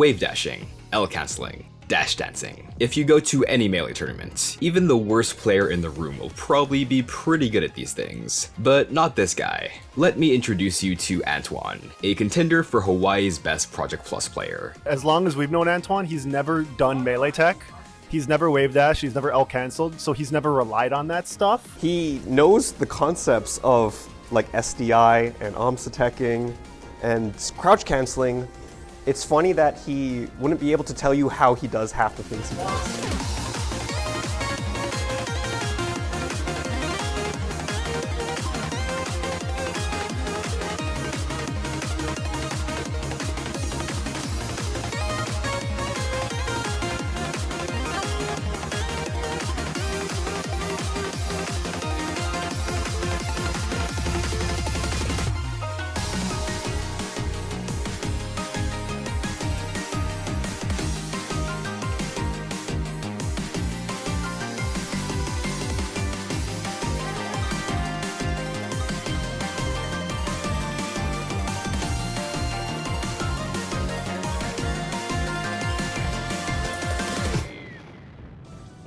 wave dashing, L canceling, dash dancing. If you go to any melee tournament, even the worst player in the room will probably be pretty good at these things. But not this guy. Let me introduce you to Antoine, a contender for Hawaii's best Project Plus player. As long as we've known Antoine, he's never done melee tech. He's never wave dashed, he's never L canceled, so he's never relied on that stuff. He knows the concepts of like SDI and OMS attacking and crouch canceling. It's funny that he wouldn't be able to tell you how he does half the things he does.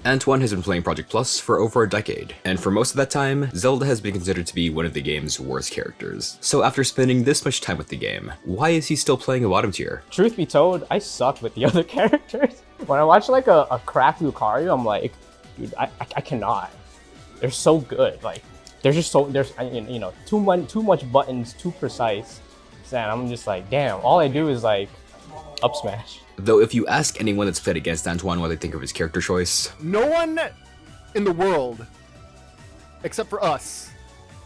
Antoine has been playing Project Plus for over a decade, and for most of that time, Zelda has been considered to be one of the game's worst characters. So after spending this much time with the game, why is he still playing a bottom tier? Truth be told, I suck with the other characters. When I watch like a cracked Lucario, I'm like, dude, I cannot. They're so good. Like, they're just so, there's, you know, too much buttons, too precise. And I'm just like, damn, all I do is like, up smash. Though if you ask anyone that's played against Antoine what they think of his character choice, no one in the world, except for us,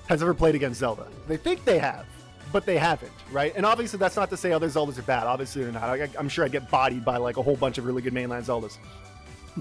has ever played against Zelda. They think they have, but they haven't, right? And obviously that's not to say other Zeldas are bad. Obviously they're not. I'm sure I'd get bodied by like a whole bunch of really good mainland Zeldas.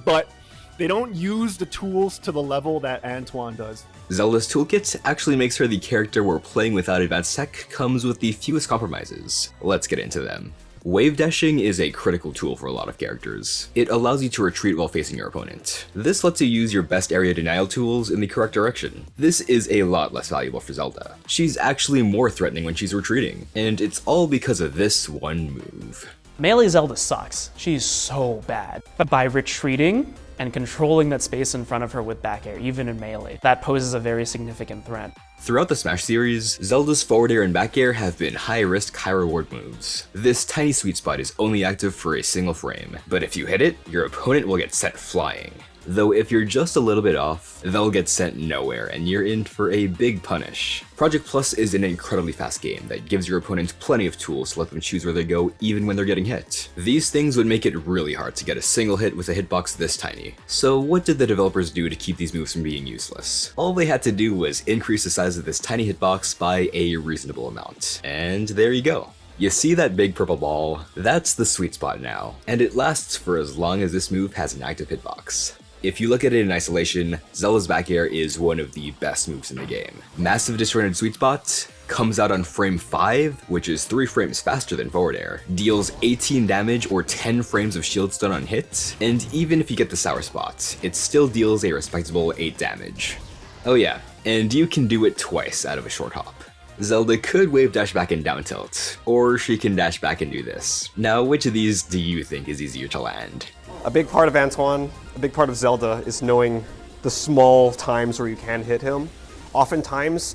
But they don't use the tools to the level that Antoine does. Zelda's toolkit actually makes her the character where playing without advanced tech comes with the fewest compromises. Let's get into them. Wave dashing is a critical tool for a lot of characters. It allows you to retreat while facing your opponent. This lets you use your best area denial tools in the correct direction. This is a lot less valuable for Zelda. She's actually more threatening when she's retreating, and it's all because of this one move. Melee Zelda sucks. She's so bad. But by retreating and controlling that space in front of her with back air, even in melee, that poses a very significant threat. Throughout the Smash series, Zelda's forward air and back air have been high risk, high reward moves. This tiny sweet spot is only active for a single frame, but if you hit it, your opponent will get sent flying. Though if you're just a little bit off, they'll get sent nowhere and you're in for a big punish. Project Plus is an incredibly fast game that gives your opponent plenty of tools to let them choose where they go even when they're getting hit. These things would make it really hard to get a single hit with a hitbox this tiny. So what did the developers do to keep these moves from being useless? All they had to do was increase the size of this tiny hitbox by a reasonable amount. And there you go. You see that big purple ball? That's the sweet spot now, and it lasts for as long as this move has an active hitbox. If you look at it in isolation, Zelda's back air is one of the best moves in the game. Massive disjointed sweet spot comes out on frame 5, which is 3 frames faster than forward air, deals 18 damage or 10 frames of shield stun on hit, and even if you get the sour spot, it still deals a respectable 8 damage. Oh yeah, and you can do it twice out of a short hop. Zelda could wave dash back and down tilt, or she can dash back and do this. Now, which of these do you think is easier to land? A big part of Antoine, a big part of Zelda is knowing the small times where you can hit him. Oftentimes,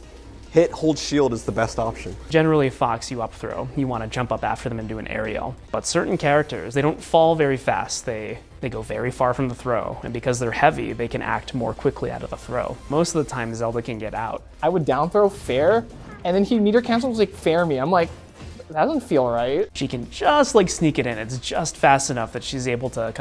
hit, hold, shield is the best option. Generally, Fox, you up throw. You want to jump up after them and do an aerial. But certain characters, they don't fall very fast. They go very far from the throw, and because they're heavy, they can act more quickly out of the throw. Most of the time, Zelda can get out. I would down throw fair, and then he meter cancels like fair me. I'm like, that doesn't feel right. She can just like sneak it in. It's just fast enough that she's able to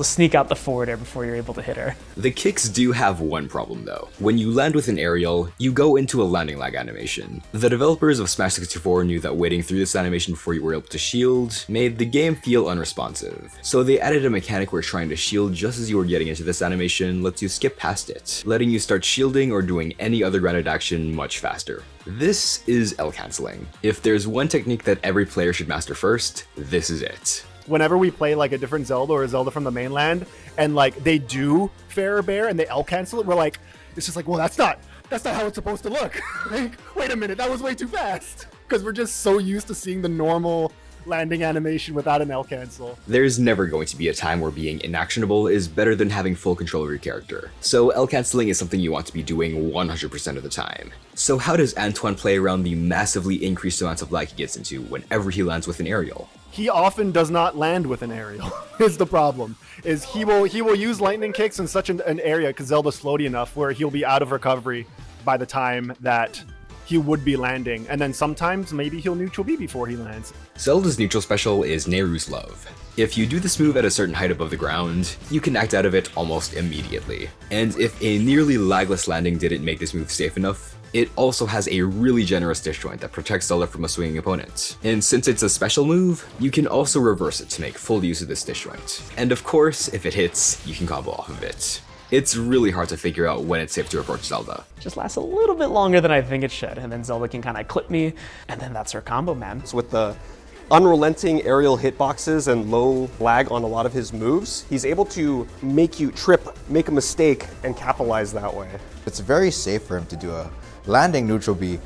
sneak out the forward air before you're able to hit her. The kicks do have one problem though. When you land with an aerial, you go into a landing lag animation. The developers of Smash 64 knew that waiting through this animation before you were able to shield made the game feel unresponsive. So they added a mechanic where trying to shield just as you were getting into this animation lets you skip past it, letting you start shielding or doing any other grounded action much faster. This is L canceling. If there's one technique that every player should master first, this is it. Whenever we play like a different Zelda or a Zelda from the mainland, and like they do fair bear and they L cancel it, we're like, it's just like, well, that's not how it's supposed to look. Like, wait a minute, that was way too fast. Because we're just so used to seeing the normal landing animation without an L cancel. There's never going to be a time where being inactionable is better than having full control of your character, so L canceling is something you want to be doing 100% of the time. So how does Antoine play around the massively increased amounts of lag he gets into whenever he lands with an aerial? He often does not land with an aerial, is the problem. Is he will use lightning kicks in such an area, because Zelda's floaty enough, where he'll be out of recovery by the time that he would be landing, and then sometimes maybe he'll neutral B before he lands. Zelda's neutral special is Nayru's Love. If you do this move at a certain height above the ground, you can act out of it almost immediately. And if a nearly lagless landing didn't make this move safe enough, it also has a really generous disjoint that protects Zelda from a swinging opponent. And since it's a special move, you can also reverse it to make full use of this disjoint. And of course, if it hits, you can combo off of it. It's really hard to figure out when it's safe to approach Zelda. Just lasts a little bit longer than I think it should, and then Zelda can kind of clip me, and then that's her combo, man. So with the unrelenting aerial hitboxes and low lag on a lot of his moves, he's able to make you trip, make a mistake, and capitalize that way. It's very safe for him to do a landing neutral B,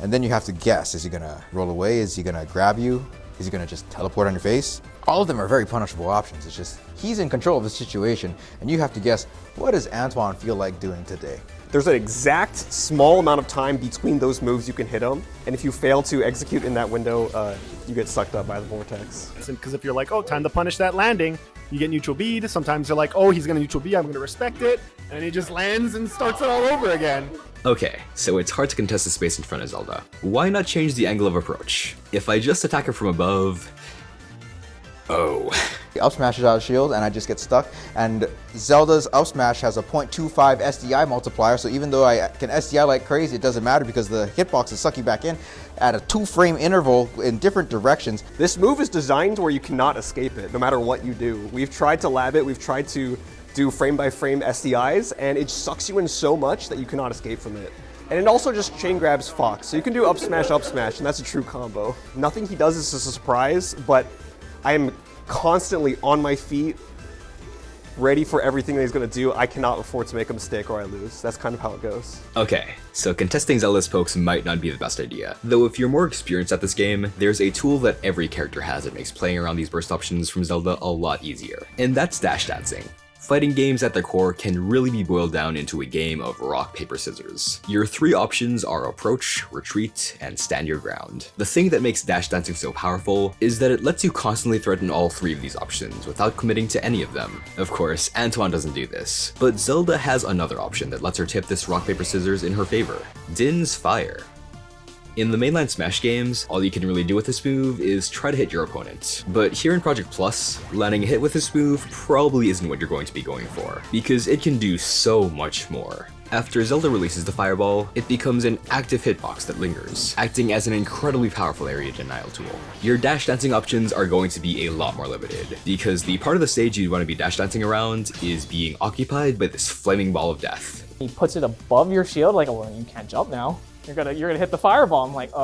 and then you have to guess. Is he gonna roll away? Is he gonna grab you? Is he gonna just teleport on your face? All of them are very punishable options. It's just, he's in control of the situation, and you have to guess, what does Antoine feel like doing today? There's an exact small amount of time between those moves you can hit him, and if you fail to execute in that window, you get sucked up by the vortex. Because if you're like, oh, time to punish that landing, you get neutral B'd. Sometimes you're like, oh, he's gonna neutral B, I'm gonna respect it, and he just lands and starts it all over again. Okay, so it's hard to contest the space in front of Zelda. Why not change the angle of approach? If I just attack her from above... Oh. He up smashes out of shield and I just get stuck, and Zelda's up smash has a 0.25 SDI multiplier, so even though I can SDI like crazy, it doesn't matter because the hitboxes suck you back in at a 2-frame interval in different directions. This move is designed where you cannot escape it, no matter what you do. We've tried to lab it, we've tried to do frame-by-frame SDIs, and it sucks you in so much that you cannot escape from it. And it also just chain grabs Fox, so you can do up smash, and that's a true combo. Nothing he does is a surprise, but I am constantly on my feet, ready for everything that he's going to do. I cannot afford to make a mistake or I lose. That's kind of how it goes. Okay, so contesting Zelda's pokes might not be the best idea. Though if you're more experienced at this game, there's a tool that every character has that makes playing around these burst options from Zelda a lot easier, and that's dash dancing. Fighting games at their core can really be boiled down into a game of rock, paper, scissors. Your three options are approach, retreat, and stand your ground. The thing that makes dash dancing so powerful is that it lets you constantly threaten all three of these options without committing to any of them. Of course, Antoine doesn't do this, but Zelda has another option that lets her tip this rock, paper, scissors in her favor. Din's Fire. In the mainline Smash games, all you can really do with this move is try to hit your opponent. But here in Project Plus, landing a hit with this move probably isn't what you're going to be going for, because it can do so much more. After Zelda releases the Fireball, it becomes an active hitbox that lingers, acting as an incredibly powerful area denial tool. Your dash dancing options are going to be a lot more limited, because the part of the stage you'd want to be dash dancing around is being occupied by this flaming ball of death. He puts it above your shield, like, well, you can't jump now. You're gonna hit the fireball. I'm like,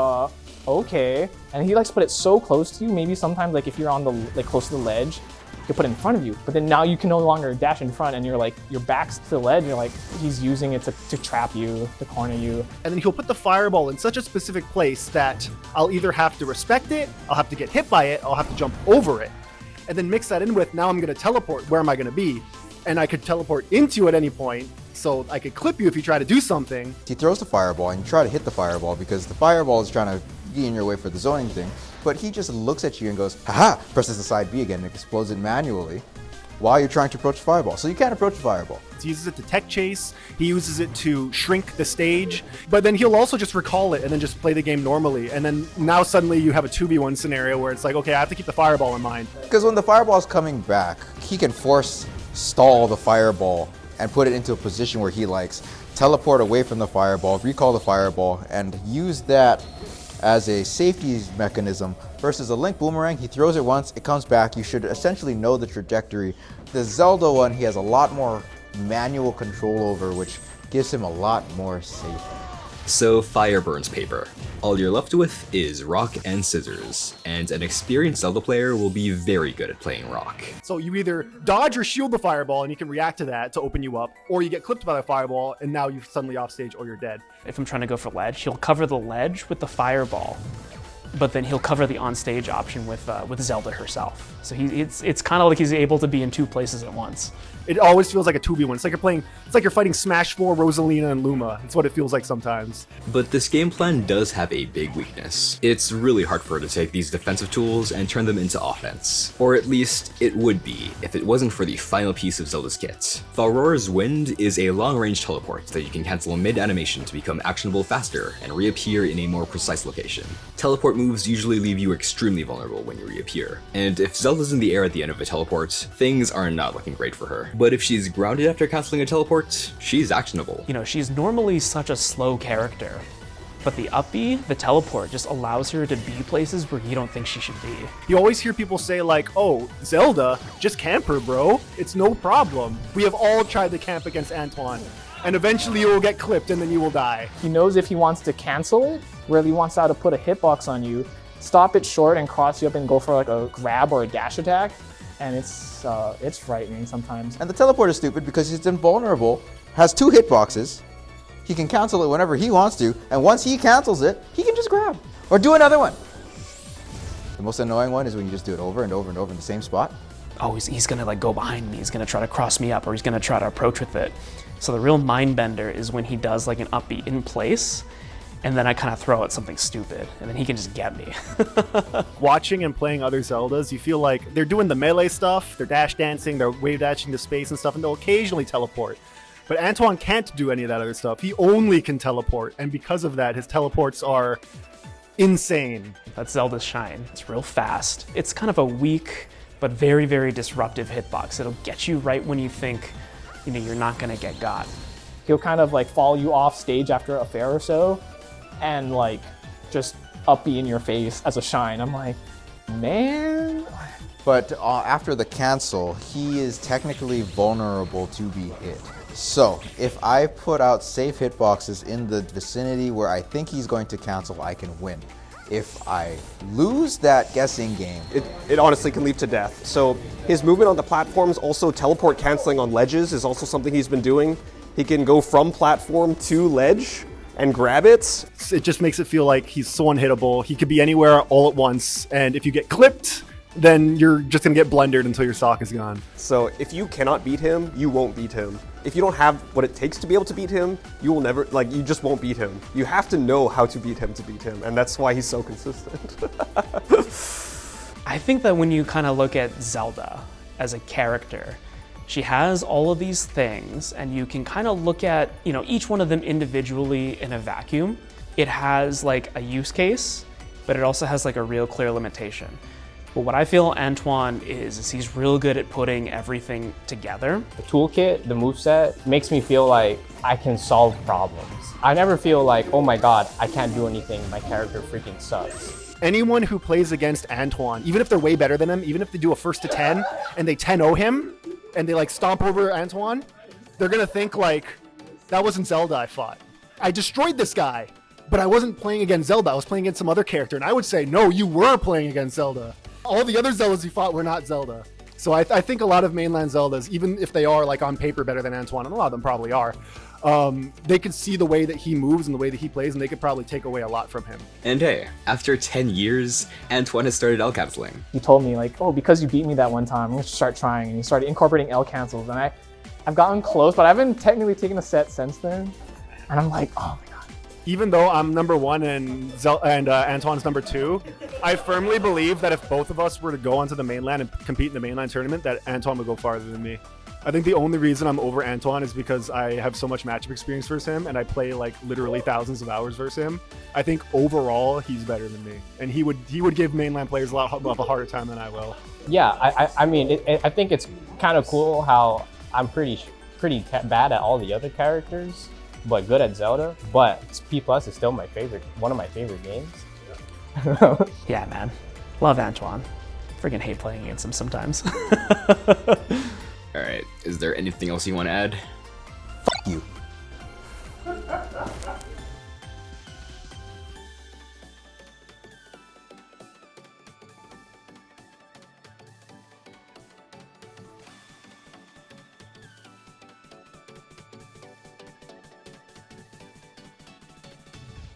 okay. And he likes to put it so close to you. Maybe sometimes, like, if you're on the, like, close to the ledge, you put it in front of you. But then now you can no longer dash in front, and you're like, your back's to the ledge. And you're like, he's using it to trap you, to corner you. And then he'll put the fireball in such a specific place that I'll either have to respect it, I'll have to get hit by it, I'll have to jump over it, and then mix that in with, now I'm gonna teleport. Where am I gonna be? And I could teleport into at any point, so I could clip you if you try to do something. He throws the fireball and you try to hit the fireball because the fireball is trying to be in your way for the zoning thing, but he just looks at you and goes, haha, presses the side B again and explodes it manually while you're trying to approach the fireball. So you can't approach the fireball. He uses it to tech chase, he uses it to shrink the stage, but then he'll also just recall it and then just play the game normally. And then now suddenly you have a 2v1 scenario where it's like, okay, I have to keep the fireball in mind. Because when the fireball is coming back, he can force stall the fireball and put it into a position where he likes, teleport away from the fireball, recall the fireball, and use that as a safety mechanism versus a Link Boomerang. He throws it once, it comes back, you should essentially know the trajectory. The Zelda one, he has a lot more manual control over, which gives him a lot more safety. So fire burns paper. All you're left with is rock and scissors, and an experienced Zelda player will be very good at playing rock. So you either dodge or shield the fireball and you can react to that to open you up, or you get clipped by the fireball and now you're suddenly off stage or you're dead. If I'm trying to go for ledge, he'll cover the ledge with the fireball. but then he'll cover the on-stage option with Zelda herself. So it's kind of like he's able to be in two places at once. It always feels like a 2v1. It's like you're fighting Smash 4, Rosalina, and Luma. It's what it feels like sometimes. But this game plan does have a big weakness. It's really hard for her to take these defensive tools and turn them into offense. Or at least it would be if it wasn't for the final piece of Zelda's kit. Farore's Wind is a long-range teleport that you can cancel mid-animation to become actionable faster and reappear in a more precise location. Teleport moves usually leave you extremely vulnerable when you reappear. And if Zelda's in the air at the end of a teleport, things are not looking great for her. But if she's grounded after canceling a teleport, she's actionable. You know, she's normally such a slow character, but the up B, the teleport, just allows her to be places where you don't think she should be. You always hear people say like, oh, Zelda, just camp her, bro. It's no problem. We have all tried to camp against Antoine, and eventually you will get clipped and then you will die. He knows if he wants to cancel it, really wants how to put a hitbox on you, stop it short and cross you up and go for like a grab or a dash attack. And it's frightening sometimes. And the teleport is stupid because he's invulnerable, has 2 hitboxes, he can cancel it whenever he wants to, and once he cancels it, he can just grab or do another one. The most annoying one is when you just do it over and over and over in the same spot. Oh, he's gonna like go behind me, he's gonna try to cross me up, or he's gonna try to approach with it. So the real mind bender is when he does like an upbeat in place, and then I kind of throw out something stupid, and then he can just get me. Watching and playing other Zeldas, you feel like they're doing the melee stuff, they're dash dancing, they're wave dashing to space and stuff, and they'll occasionally teleport. But Antoine can't do any of that other stuff. He only can teleport, and because of that, his teleports are insane. That's Zelda's shine. It's real fast. It's kind of a weak, but very, very disruptive hitbox. It'll get you right when you think, you know, you're not gonna get got. He'll kind of like follow you off stage after a fair or so, and like just up be in your face as a shine. I'm like, man. But after the cancel, he is technically vulnerable to be hit. So if I put out safe hitboxes in the vicinity where I think he's going to cancel, I can win. If I lose that guessing game, It honestly can lead to death. So his movement on the platforms, also teleport canceling on ledges is also something he's been doing. He can go from platform to ledge and grab it. It just makes it feel like he's so unhittable. He could be anywhere all at once, and if you get clipped, then you're just gonna get blundered until your stock is gone. So if you cannot beat him, you won't beat him. If you don't have what it takes to be able to beat him, you will never, like, you just won't beat him. You have to know how to beat him, and that's why he's so consistent. I think that when you kind of look at Zelda as a character, she has all of these things, and you can kind of look at, you know, each one of them individually in a vacuum. It has like a use case, but it also has like a real clear limitation. But what I feel Antoine is he's real good at putting everything together. The toolkit, the moveset, makes me feel like I can solve problems. I never feel like, oh my god, I can't do anything, my character freaking sucks. Anyone who plays against Antoine, even if they're way better than him, even if they do a first to 10 and they 10-0 him and they like stomp over Antoine, they're gonna think like, that wasn't Zelda I fought. I destroyed this guy, but I wasn't playing against Zelda, I was playing against some other character. And I would say, no, you were playing against Zelda. All the other Zeldas you fought were not Zelda. So I think a lot of mainland Zeldas, even if they are like on paper better than Antoine, and a lot of them probably are, they could see the way that he moves and the way that he plays, and they could probably take away a lot from him. And hey, after 10 years, Antoine has started L-canceling. He told me like, oh, because you beat me that one time, I'm gonna start trying. And he started incorporating L cancels, and I've gotten close, but I haven't technically taken a set since then. And I'm like, oh my god. Even though I'm number 1 and Antoine's number 2, I firmly believe that if both of us were to go onto the mainland and compete in the mainland tournament, that Antoine would go farther than me. I think the only reason I'm over Antoine is because I have so much matchup experience versus him, and I play like literally thousands of hours versus him. I think overall he's better than me, and he would give mainland players a lot of a harder time than I will. Yeah, I mean, I think it's kind of cool how I'm pretty bad at all the other characters, but good at Zelda. But P+ is still one of my favorite games. Yeah, man. Love Antoine. Freaking hate playing against him sometimes. Alright, is there anything else you want to add? Fuck you.